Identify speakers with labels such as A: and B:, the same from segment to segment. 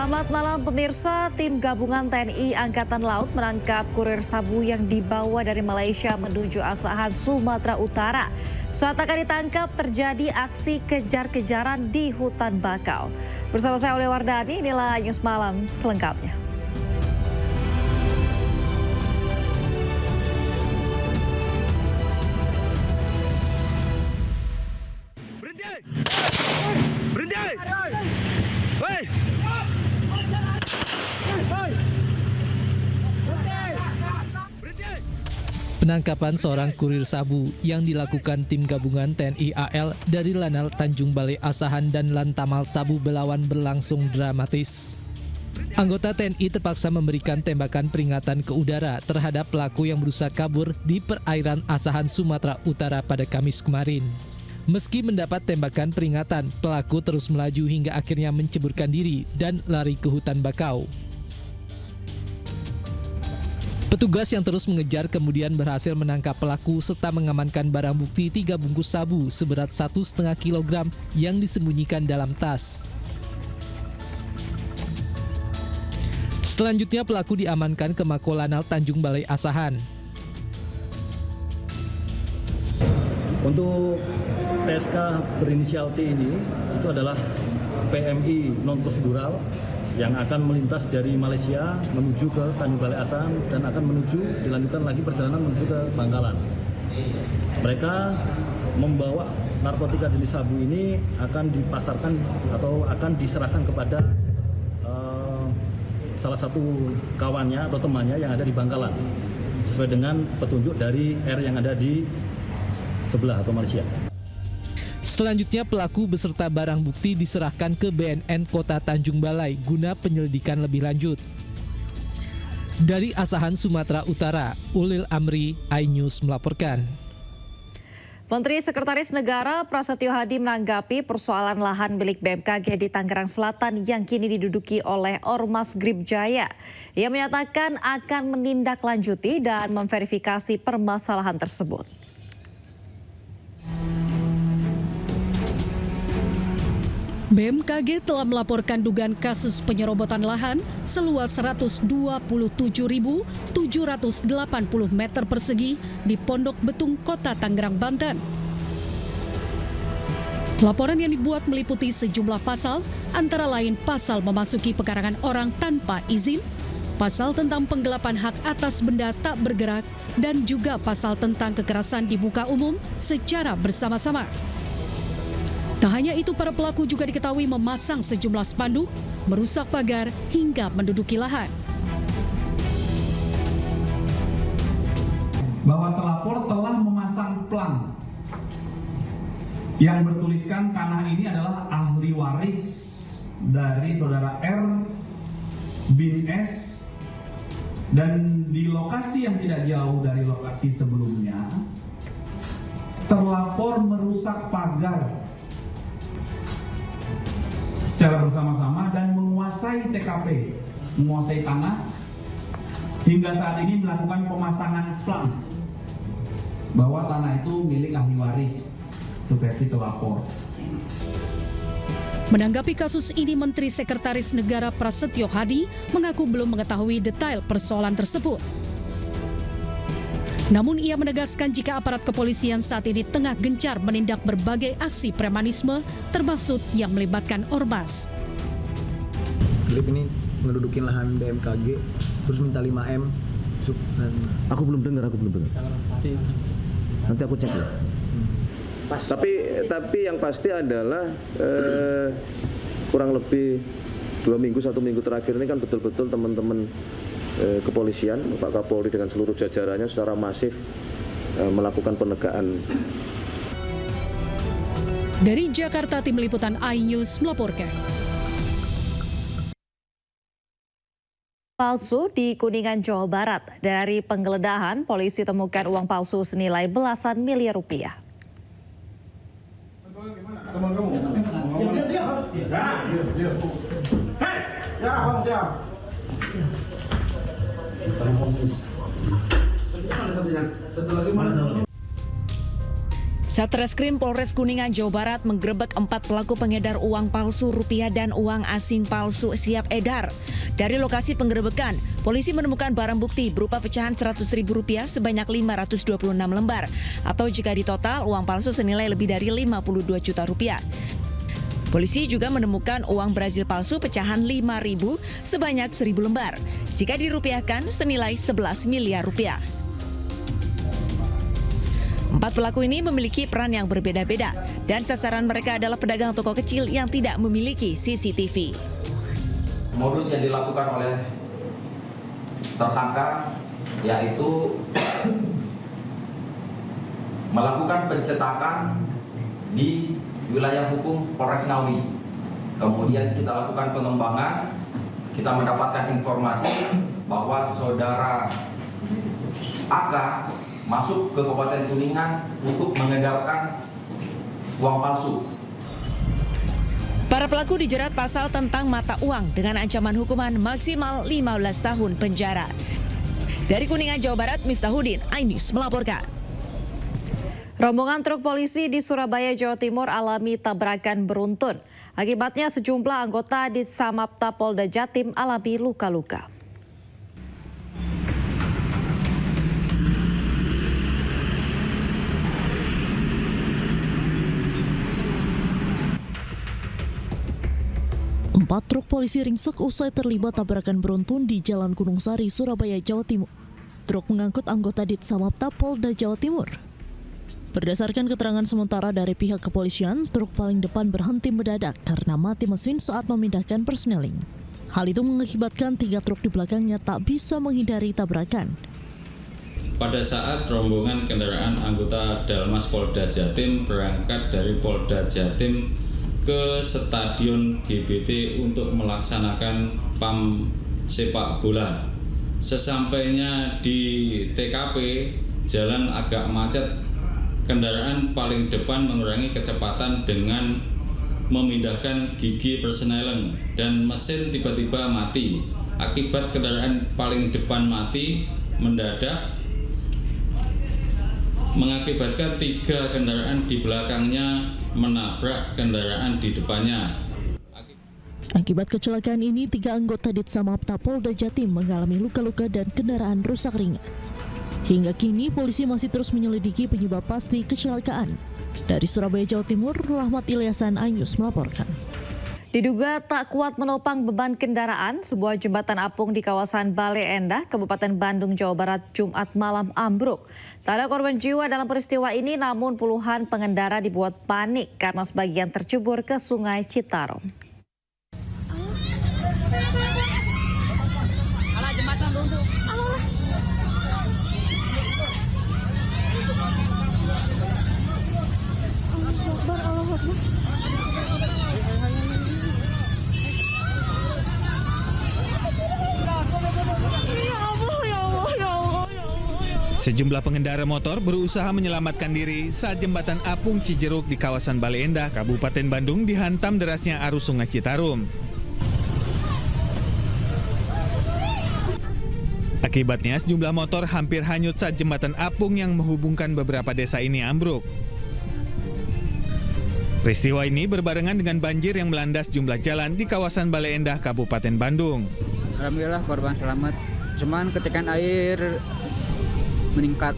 A: Selamat malam pemirsa, tim gabungan TNI Angkatan Laut menangkap kurir sabu yang dibawa dari Malaysia menuju Asahan, Sumatera Utara. Saat akan ditangkap terjadi aksi kejar-kejaran di hutan bakau. Bersama saya Oleh Wardani, inilah News Malam selengkapnya.
B: Penangkapan seorang kurir sabu yang dilakukan tim gabungan TNI AL dari Lanal Tanjung Balai Asahan dan Lantamal Sabu Belawan berlangsung dramatis. Anggota TNI terpaksa memberikan tembakan peringatan ke udara terhadap pelaku yang berusaha kabur di perairan Asahan, Sumatera Utara pada Kamis kemarin. Meski mendapat tembakan peringatan, pelaku terus melaju hingga akhirnya menceburkan diri dan lari ke hutan bakau. Petugas yang terus mengejar kemudian berhasil menangkap pelaku serta mengamankan barang bukti 3 bungkus sabu seberat 1,5 kg yang disembunyikan dalam tas. Selanjutnya pelaku diamankan ke Mako Lanal Tanjung Balai Asahan.
C: Untuk TSK berinisial T ini itu adalah PMI non prosedural yang akan melintas dari Malaysia menuju ke Tanjung Balai Asahan dan akan dilanjutkan lagi perjalanan menuju ke Bangkalan. Mereka membawa narkotika jenis sabu ini akan dipasarkan atau akan diserahkan kepada salah satu kawannya atau temannya yang ada di Bangkalan sesuai dengan petunjuk dari R yang ada di sebelah atau Malaysia.
B: Selanjutnya pelaku beserta barang bukti diserahkan ke BNN Kota Tanjung Balai guna penyelidikan lebih lanjut. Dari Asahan, Sumatera Utara, Ulil Amri, iNews melaporkan.
A: Menteri Sekretaris Negara Prasetyo Hadi menanggapi persoalan lahan milik BMKG di Tangerang Selatan yang kini diduduki oleh Ormas Grip Jaya. Ia menyatakan akan menindaklanjuti dan memverifikasi permasalahan tersebut.
D: BMKG telah melaporkan dugaan kasus penyerobotan lahan seluas 127.780 meter persegi di Pondok Betung, Kota Tangerang, Banten. Laporan yang dibuat meliputi sejumlah pasal, antara lain pasal memasuki pekarangan orang tanpa izin, pasal tentang penggelapan hak atas benda tak bergerak, dan juga pasal tentang kekerasan di muka umum secara bersama-sama. Tak hanya itu, para pelaku juga diketahui memasang sejumlah spanduk, merusak pagar, hingga menduduki lahan.
E: Bahwa pelapor telah memasang plang yang bertuliskan tanah ini adalah ahli waris dari saudara R bin S, dan di lokasi yang tidak jauh dari lokasi sebelumnya, terlapor merusak pagar secara bersama-sama dan menguasai TKP, menguasai tanah, hingga saat ini melakukan pemasangan plang bahwa tanah itu milik ahli waris. Itu versi terlapor.
D: Menanggapi kasus ini, Menteri Sekretaris Negara Prasetyo Hadi mengaku belum mengetahui detail persoalan tersebut. Namun ia menegaskan jika aparat kepolisian saat ini tengah gencar menindak berbagai aksi premanisme, termasuk yang melibatkan ormas.
F: Klip ini menduduki lahan BMKG, terus minta 5M.
G: Aku belum dengar. Nanti aku cek ya. Tapi yang pasti adalah kurang lebih 1 minggu terakhir ini kan betul-betul teman-teman kepolisian, Pak Kapolri dengan seluruh jajarannya secara masif melakukan penegakan.
D: Dari Jakarta, Tim Liputan iNews melaporkan.
A: Palsu di Kuningan, Jawa Barat. Dari penggeledahan, polisi temukan uang palsu senilai belasan miliar rupiah.
H: Satreskrim Polres Kuningan, Jawa Barat menggerebek 4 pelaku pengedar uang palsu rupiah dan uang asing palsu siap edar. Dari lokasi penggerebekan, polisi menemukan barang bukti berupa pecahan Rp100.000 sebanyak 526 lembar, atau jika ditotal uang palsu senilai lebih dari 52 juta rupiah. Polisi juga menemukan uang Brazil palsu pecahan 5.000 sebanyak 1.000 lembar, jika dirupiahkan senilai 11 miliar rupiah. 4 pelaku ini memiliki peran yang berbeda-beda dan sasaran mereka adalah pedagang toko kecil yang tidak memiliki CCTV.
I: Modus yang dilakukan oleh tersangka yaitu melakukan pencetakan di wilayah hukum Polres Ngawi. Kemudian kita lakukan pengembangan, kita mendapatkan informasi bahwa saudara AK masuk ke Kabupaten Kuningan untuk mengedarkan uang palsu.
H: Para pelaku dijerat pasal tentang mata uang dengan ancaman hukuman maksimal 15 tahun penjara. Dari Kuningan, Jawa Barat, Miftahudin, iNews melaporkan.
A: Rombongan truk polisi di Surabaya, Jawa Timur alami tabrakan beruntun. Akibatnya sejumlah anggota di Samapta Polda Jatim alami luka-luka.
J: Empat truk polisi ringsek usai terlibat tabrakan beruntun di Jalan Gunung Sari, Surabaya, Jawa Timur. Truk mengangkut anggota Ditsamapta Polda Jawa Timur. Berdasarkan keterangan sementara dari pihak kepolisian, truk paling depan berhenti mendadak karena mati mesin saat memindahkan persneling. Hal itu mengakibatkan 3 truk di belakangnya tak bisa menghindari tabrakan.
K: Pada saat rombongan kendaraan anggota Dalmas Polda Jatim berangkat dari Polda Jatim ke Stadion GBT untuk melaksanakan PAM sepak bola. Sesampainya di TKP, jalan agak macet. Kendaraan paling depan mengurangi kecepatan dengan memindahkan gigi persneling dan mesin tiba-tiba mati. Akibat kendaraan paling depan mati mendadak, mengakibatkan 3 kendaraan di belakangnya menabrak kendaraan di depannya.
J: Akibat kecelakaan ini, 3 anggota Ditsamapta Polda Jatim mengalami luka-luka dan kendaraan rusak ringan. Hingga kini, polisi masih terus menyelidiki penyebab pasti kecelakaan. Dari Surabaya, Jawa Timur, Rahmat Ilyasan, iNews melaporkan.
A: Diduga tak kuat menopang beban kendaraan, sebuah jembatan apung di kawasan Bale Endah, Kabupaten Bandung, Jawa Barat, Jumat malam ambruk. Tak ada korban jiwa dalam peristiwa ini, namun puluhan pengendara dibuat panik karena sebagian tercebur ke Sungai Citarum.
L: Sejumlah pengendara motor berusaha menyelamatkan diri saat jembatan apung Cijeruk di kawasan Bale Endah, Kabupaten Bandung dihantam derasnya arus Sungai Citarum. Akibatnya sejumlah motor hampir hanyut saat jembatan apung yang menghubungkan beberapa desa ini ambruk. Peristiwa ini berbarengan dengan banjir yang melanda sejumlah jalan di kawasan Bale Endah, Kabupaten Bandung.
M: Alhamdulillah korban selamat, cuman ketekan air meningkat.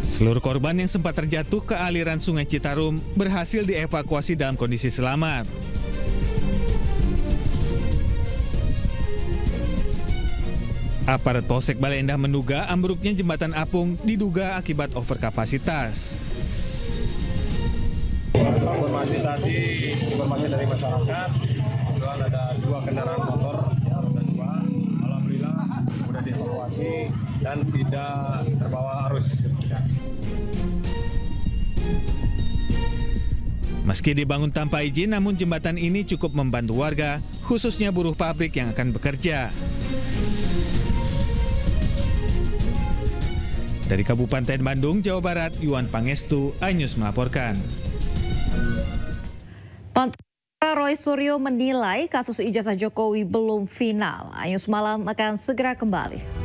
L: Seluruh korban yang sempat terjatuh ke aliran Sungai Citarum berhasil dievakuasi dalam kondisi selamat. Aparat Polsek Bale Endah menduga ambruknya jembatan apung diduga akibat overkapasitas.
N: Informasi dari masyarakat, kebetulan ada 2 kendaraan motor, roda 2, alhamdulillah sudah dievakuasi dan tidak terbawa arus.
L: Meski dibangun tanpa izin, namun jembatan ini cukup membantu warga, khususnya buruh pabrik yang akan bekerja. Dari Kabupaten Bandung, Jawa Barat, Yuan Pangestu, iNews melaporkan.
A: Roy Suryo menilai kasus ijazah Jokowi belum final. iNews Malam akan segera kembali.